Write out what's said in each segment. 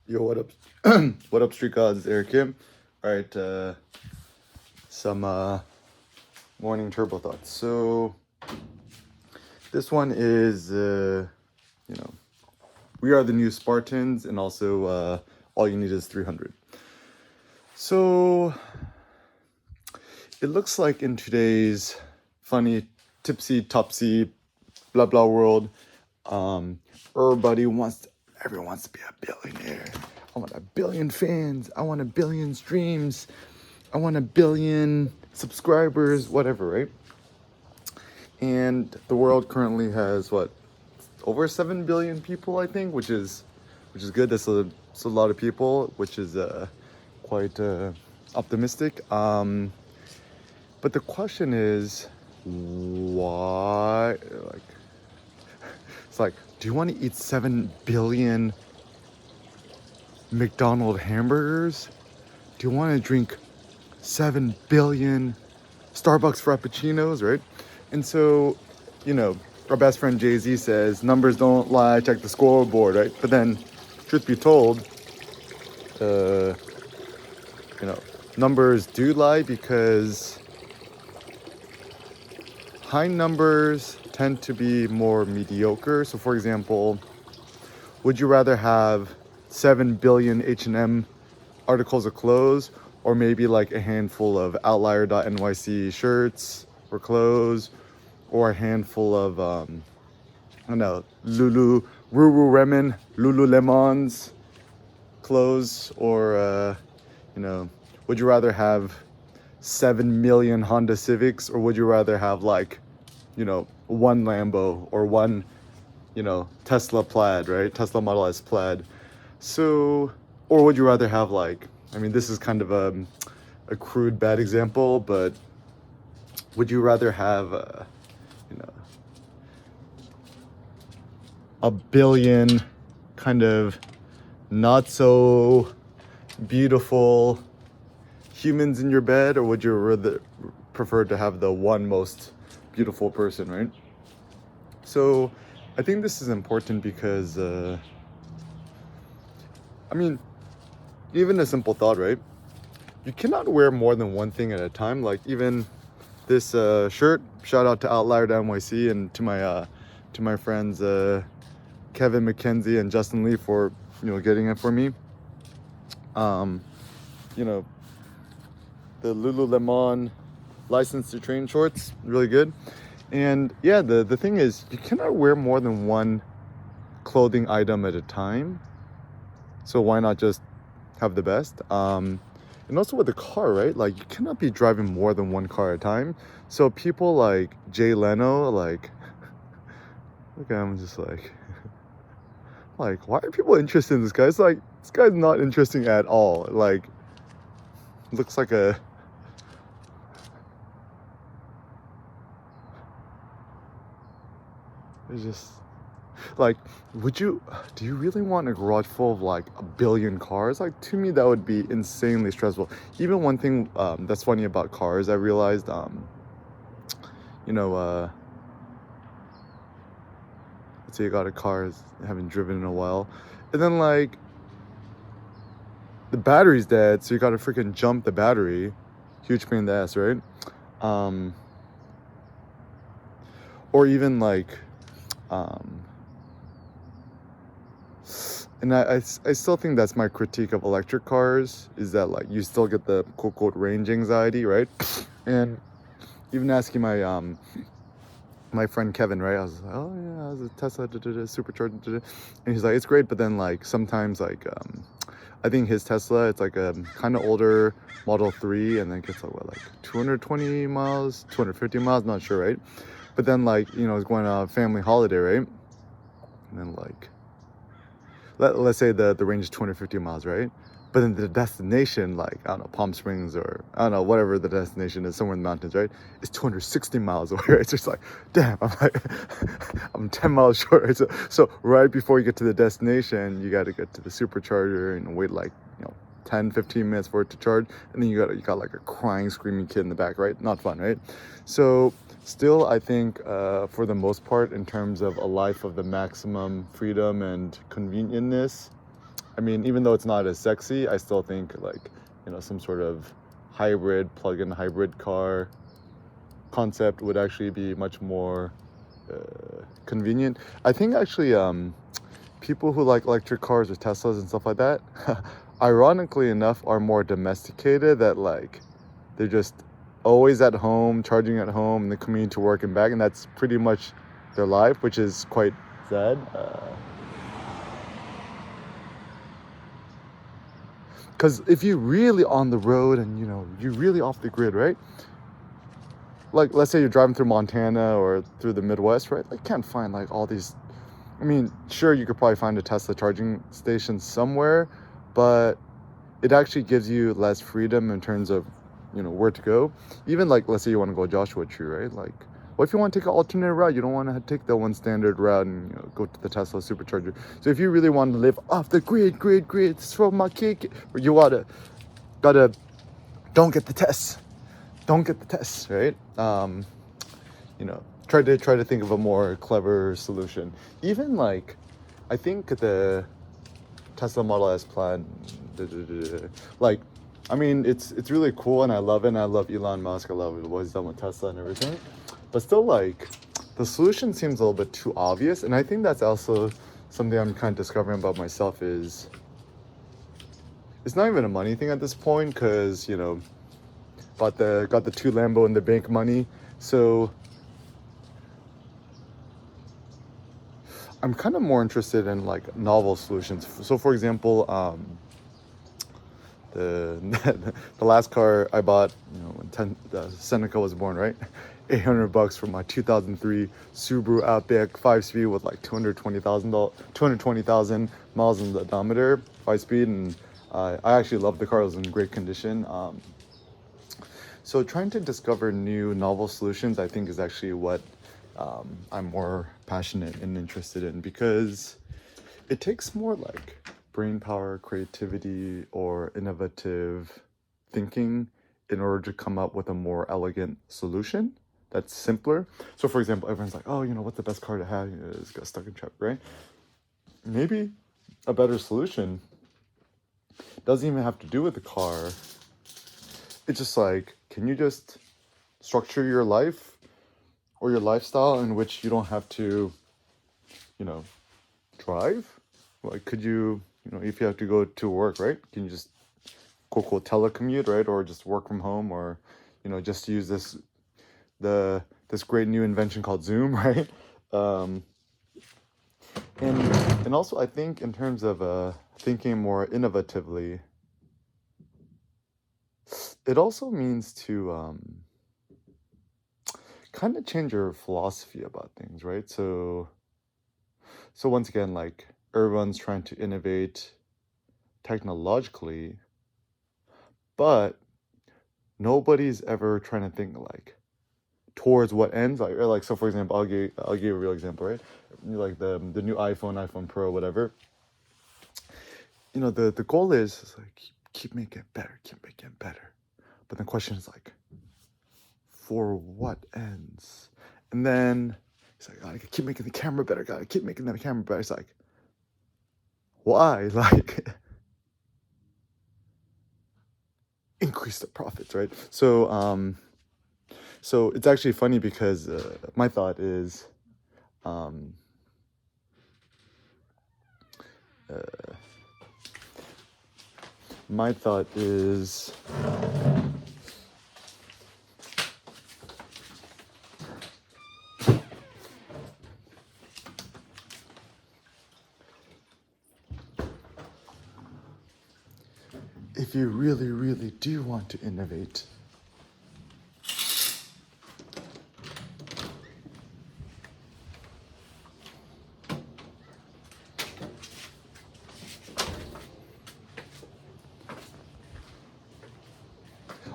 Yo, what up? What up, Street Gods? Eric Kim. All right, some morning turbo thoughts. So this one is, we are the new Spartans, and also all you need is 300. So it looks like in today's funny, tipsy, topsy, blah blah world, everyone wants to be a billionaire. I want a billion fans. I want a billion streams. I want a billion subscribers, whatever, right? And the world currently has what, over 7 billion people, I think, which is good. That's a lot of people, which is quite optimistic. But the question is, why? It's like, do you want to eat 7 billion McDonald's hamburgers? Do you want to drink 7 billion Starbucks Frappuccinos, right? And so, our best friend Jay-Z says, numbers don't lie, check the scoreboard, right? But then, truth be told, numbers do lie, because high numbers tend to be more mediocre. So for example, would you rather have 7 billion H&M articles of clothes, or maybe like a handful of outlier.nyc shirts or clothes, or a handful of Lululemon's clothes, or would you rather have 7 million Honda Civics, or would you rather have one Lambo, or one Tesla Plaid, right? Tesla Model S Plaid. So, or would you rather have this is kind of a crude bad example, but would you rather have a billion kind of not so beautiful humans in your bed, or would you rather prefer to have the one most beautiful person, right? So I think this is important because even a simple thought, right? You cannot wear more than one thing at a time. Like even this shirt, shout out to Outlier.nyc and to my friends Kevin McKenzie and Justin Lee for getting it for me. The Lululemon License to Train shorts, really good. And yeah, the thing is, you cannot wear more than one clothing item at a time. So why not just have the best? And also with the car, right? Like, you cannot be driving more than one car at a time. So people like Jay Leno, look, I'm just like, why are people interested in this guy? It's like, this guy's not interesting at all. Like, looks like a... It's just... Like, do you really want a garage full of a billion cars? Like, to me, that would be insanely stressful. Even one thing that's funny about cars, I realized, let's say you got a car, haven't driven in a while, and then the battery's dead, so you gotta freaking jump the battery. Huge pain in the ass, right? Or even and I still think that's my critique of electric cars, is that you still get the quote range anxiety, right? And even asking my friend Kevin, right? I was like, oh yeah, I was a Tesla supercharged, and he's like, it's great, but then sometimes I think his Tesla, it's a kind of older Model 3, and then it gets 220 miles, 250 miles, not sure, right? But then it's going on a family holiday, right? And then let's say the range is 250 miles, right? But then the destination, I don't know, Palm Springs, or I don't know, whatever the destination is, somewhere in the mountains, right? It's 260 miles away, right? It's just damn, I'm 10 miles short, right? So right before you get to the destination, you got to get to the supercharger and wait 10, 15 minutes for it to charge. And then you got a crying, screaming kid in the back, right? Not fun, right? So still, I think for the most part, in terms of a life of the maximum freedom and convenientness, I mean, even though it's not as sexy, I still think like, some sort of hybrid, plug-in hybrid car concept would actually be much more convenient. I think actually people who like electric cars or Teslas and stuff like that, ironically enough, are more domesticated, that like they're just always at home, charging at home, and then commuting to work and back, and that's pretty much their life, which is quite sad. Because if you're really on the road and you're really off the grid, right? Like, let's say you're driving through Montana or through the Midwest, right? Like, can't find like all these. I mean, sure, you could probably find a Tesla charging station somewhere, but it actually gives you less freedom in terms of, where to go. Even like, let's say you want to go Joshua Tree, right? Like, what if you want to take an alternate route? You don't want to take the one standard route and go to the Tesla supercharger. So if you really want to live off the grid, throw my cake, or you gotta, don't get the tests, right? Try to think of a more clever solution. Even like, I think the Tesla Model S plan, like, I mean, it's really cool and I love it. And I love Elon Musk. I love what he's done with Tesla and everything. But still, like, the solution seems a little bit too obvious. And I think that's also something I'm kind of discovering about myself is it's not even a money thing at this point, because got the 2 Lambo in the bank money. So I'm kind of more interested in like novel solutions. So for example, the the last car I bought, when Seneca was born, right? $800 for my 2003 Subaru Outback 5-speed with like 220,000 miles on the odometer, 5-speed, and I actually loved the car. It was in great condition. So trying to discover new novel solutions, I think, is actually what I'm more passionate and interested in, because it takes more like brain power, creativity, or innovative thinking in order to come up with a more elegant solution that's simpler. So for example, everyone's like, oh, what's the best car to have? It's got stuck in traffic, right? Maybe a better solution doesn't even have to do with the car. It's just like, can you just structure your life or your lifestyle in which you don't have to, drive? Like, could you, if you have to go to work, right? Can you just quote telecommute, right? Or just work from home, or, just use this great new invention called Zoom, right? Um, and also, I think in terms of thinking more innovatively, it also means to kind of change your philosophy about things, right? So once again, like, everyone's trying to innovate technologically, but nobody's ever trying to think like towards what ends. Like so for example, I'll give a real example, right? Like the new iPhone Pro, whatever. The goal is like keep making it better, keep making it better. But the question is like, for what ends? And then it's like, I keep making the camera better, gotta keep making the camera better. It's like, why? Like, increase the profits, right? So it's actually funny because my thought is, um, uh, my thought is, if you really, really do want to innovate,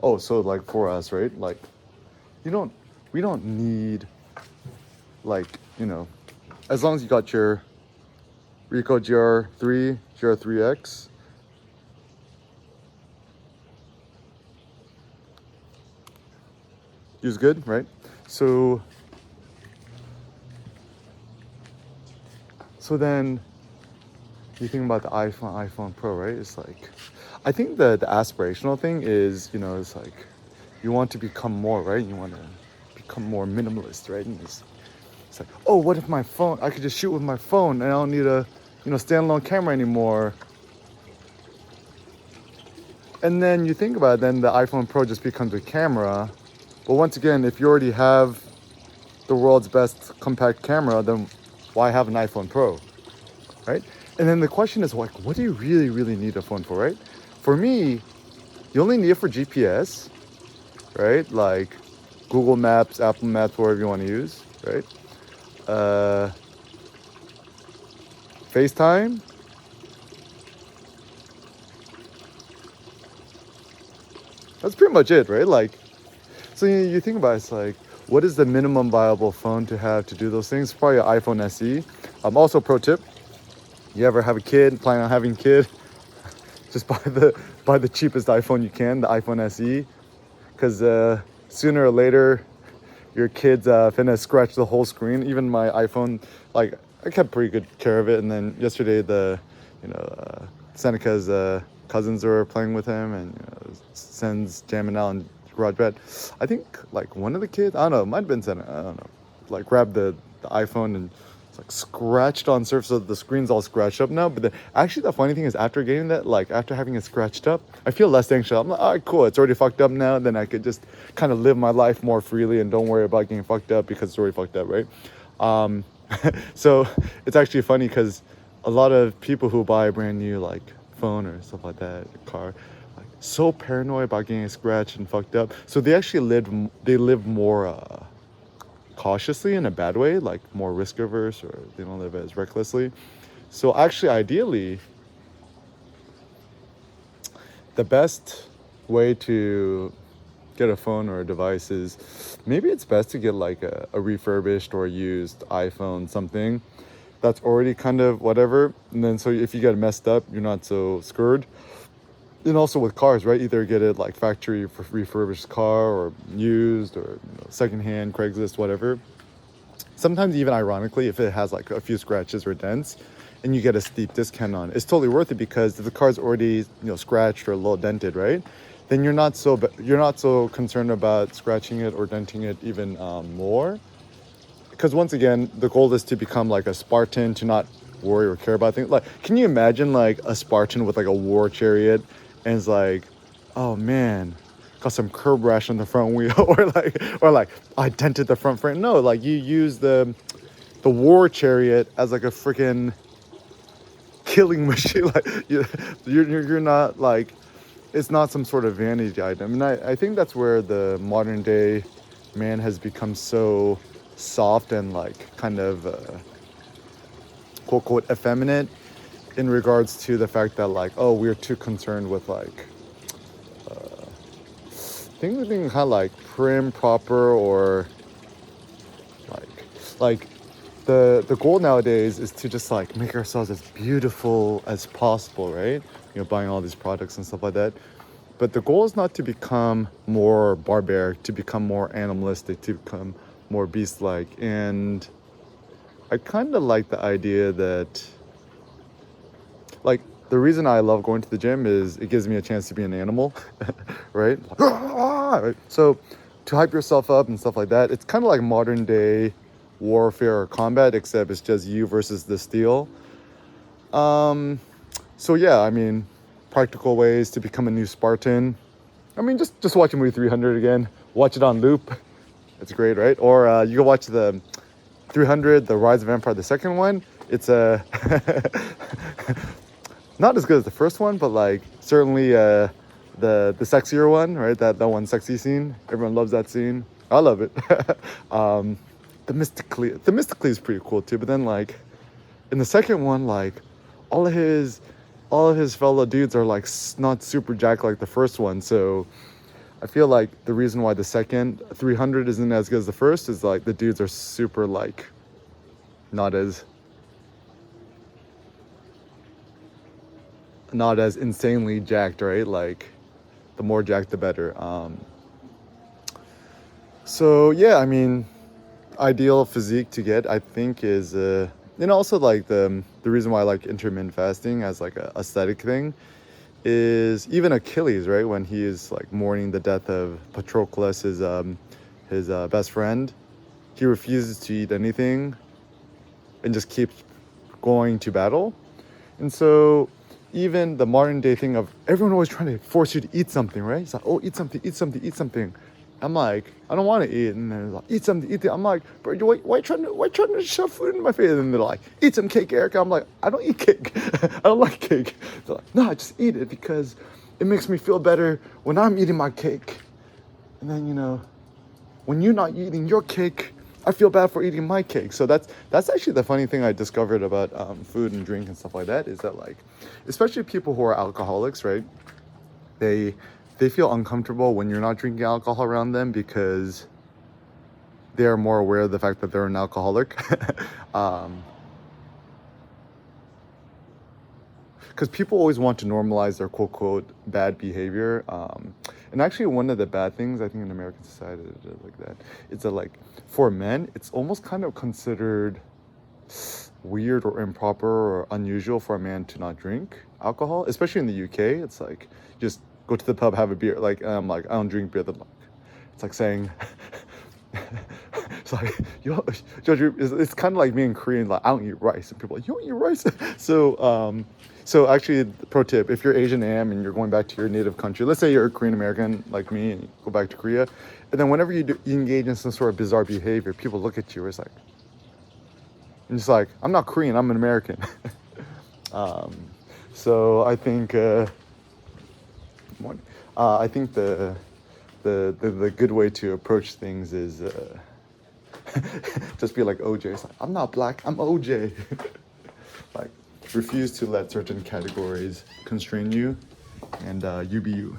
oh, so like for us, right? Like, you don't, we don't need, like, as long as you got your Rico GR3, GR3X, use good, right? So then you think about the iPhone Pro, right? It's like, I think the aspirational thing is, it's like, you want to become more, right? You want to become more minimalist, right? And it's like, oh, what if my phone, I could just shoot with my phone and I don't need a, standalone camera anymore. And then you think about it, then the iPhone Pro just becomes a camera. But once again, if you already have the world's best compact camera, then why have an iPhone Pro, right? And then the question is, like, what do you really, really need a phone for, right? For me, you only need it for GPS, right? Like Google Maps, Apple Maps, whatever you want to use, right? FaceTime. That's pretty much it, right? Like, so you think about it, it's like, what is the minimum viable phone to have to do those things? Probably an iPhone SE. Also, pro tip: you ever have a kid, plan on having a kid, just buy the cheapest iPhone you can, the iPhone SE, because sooner or later, your kid's finna scratch the whole screen. Even my iPhone, like, I kept pretty good care of it. And then yesterday, Seneca's cousins were playing with him, and Sen's jamming out in GarageBand. I think like one of the kids, I don't know, it might have been Seneca, I don't know, like grabbed the iPhone and it's like scratched on surface, so the screen's all scratched up now. But actually, the funny thing is, after getting that, like after having it scratched up, I feel less anxious. I'm like, all right, cool, it's already fucked up now. Then I could just kind of live my life more freely and don't worry about getting fucked up because it's already fucked up, right? So it's actually funny because a lot of people who buy a brand new like phone or stuff like that, car, like so paranoid about getting scratched and fucked up. So they actually live more cautiously in a bad way, like more risk averse, or they don't live as recklessly. So actually, ideally, the best way to get a phone or a device is maybe it's best to get like a refurbished or used iPhone, something that's already kind of whatever. And then so if you get messed up, you're not so scared. And also with cars, right? Either get it like factory refurbished car or used or secondhand, Craigslist, whatever. Sometimes even ironically, if it has like a few scratches or dents and you get a steep discount on it, it's totally worth it, because if the car's already scratched or a little dented, right? Then you're not so concerned about scratching it or denting it even more. Because once again, the goal is to become like a Spartan, to not worry or care about things. Like, can you imagine like a Spartan with like a war chariot and it's like, oh man, got some curb rash on the front wheel, or like I dented the front frame. No, like you use the war chariot as like a freaking killing machine. Like you're not like, it's not some sort of vanity item. And I think that's where the modern day man has become so soft and like kind of quote unquote effeminate in regards to the fact that like, oh, we're too concerned with like things being kind of like prim, proper, or like the goal nowadays is to just like make ourselves as beautiful as possible, right? Buying all these products and stuff like that. But the goal is not to become more barbaric, to become more animalistic, to become more beast-like. And I kind of like the idea that, like, the reason I love going to the gym is it gives me a chance to be an animal, right? Right? So to hype yourself up and stuff like that, it's kind of like modern day warfare or combat, except it's just you versus the steel. So yeah, I mean, practical ways to become a new Spartan. I mean, just watch movie 300 again. Watch it on loop. It's great, right? Or you can watch the 300, The Rise of Empire, the second one. It's not as good as the first one, but like certainly the sexier one, right? That one sexy scene. Everyone loves that scene. I love it. The Mystically is pretty cool too. But then like in the second one, like all of his fellow dudes are like not super jacked like the first one. So I feel like the reason why the second 300 isn't as good as the first is like the dudes are super like not as insanely jacked, right? Like the more jacked the better. So yeah, I mean, ideal physique to get, I think, is also like the the reason why I like intermittent fasting as like a aesthetic thing is even Achilles, right? When he is like mourning the death of Patroclus, his best friend, he refuses to eat anything and just keeps going to battle. And so even the modern day thing of everyone always trying to force you to eat something, right? It's like, oh, eat something, eat something, eat something. I'm like, I don't want to eat. And they're like, eat something, eat it. I'm like, bro, why trying to shove food in my face? And they're like, eat some cake, Erica. I'm like, I don't eat cake. I don't like cake. They're like, no, just eat it because it makes me feel better when I'm eating my cake. And then, when you're not eating your cake, I feel bad for eating my cake. So that's actually the funny thing I discovered about food and drink and stuff like that is that, like, especially people who are alcoholics, right? They feel uncomfortable when you're not drinking alcohol around them because they are more aware of the fact that they're an alcoholic. Because people always want to normalize their quote quote bad behavior. And actually, one of the bad things I think in American society like that is that, like, for men, it's almost kind of considered weird or improper or unusual for a man to not drink alcohol, especially in the UK. It's like just go to the pub, have a beer. Like, I'm like, I don't drink beer. It's like saying. It's like, it's kind of like me in Korean, like, I don't eat rice, and people are like, you don't eat rice. So actually, pro tip: if you're Asian AM and you're going back to your native country, let's say you're a Korean American like me, and you go back to Korea, and then whenever you engage in some sort of bizarre behavior, people look at you. It's like, and it's like, I'm not Korean, I'm an American. So I think, I think the good way to approach things is just be like OJ. It's like, I'm not black, I'm OJ. Like, refuse to let certain categories constrain you, and you be you.